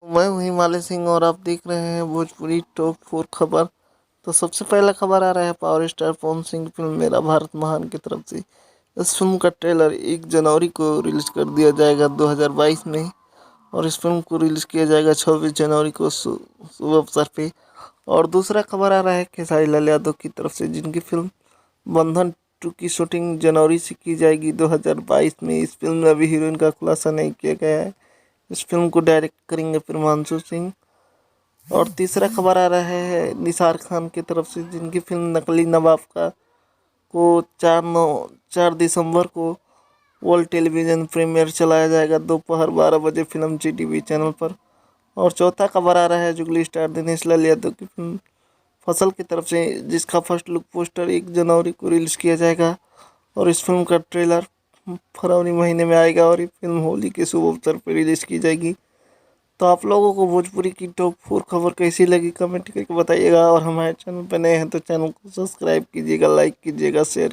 मैं हूँ हिमालय सिंह और आप देख रहे हैं भोजपुरी टॉप 4 खबर। तो सबसे पहला खबर आ रहा है पावर स्टार पवन सिंह की फिल्म मेरा भारत महान की तरफ से। इस फिल्म का ट्रेलर 1 जनवरी को रिलीज कर दिया जाएगा 2022 में। और इस फिल्म को रिलीज किया जाएगा 26 जनवरी को शुभ अवसर पे। और दूसरा खबर आ रहा है खेसारी लाल यादव की तरफ से, जिनकी फिल्म बंधन 2 की शूटिंग जनवरी से की जाएगी 2022 में। इस फिल्म में अभी हीरोइन का खुलासा नहीं किया गया है। इस फिल्म को डायरेक्ट करेंगे प्रियांशु सिंह। और तीसरा खबर आ रहा है निसार खान की तरफ से, जिनकी फिल्म नकली नवाब का को 4 दिसंबर को वर्ल्ड टेलीविज़न प्रीमियर चलाया जाएगा दोपहर 12 बजे फिल्म जी टीवी चैनल पर। और चौथा खबर आ रहा है जुगली स्टार दिनेश लाल यादव की फिल्म फसल की तरफ से, जिसका फर्स्ट लुक पोस्टर 1 जनवरी को रिलीज़ किया जाएगा। और इस फिल्म का ट्रेलर फरवरी महीने में आएगा और ये फिल्म होली के शुभ अवसर पर रिलीज़ की जाएगी। तो आप लोगों को भोजपुरी की टॉप 4 खबर कैसी लगी कमेंट करके बताइएगा। और हमारे चैनल पर नए हैं तो चैनल को सब्सक्राइब कीजिएगा, लाइक कीजिएगा, शेयर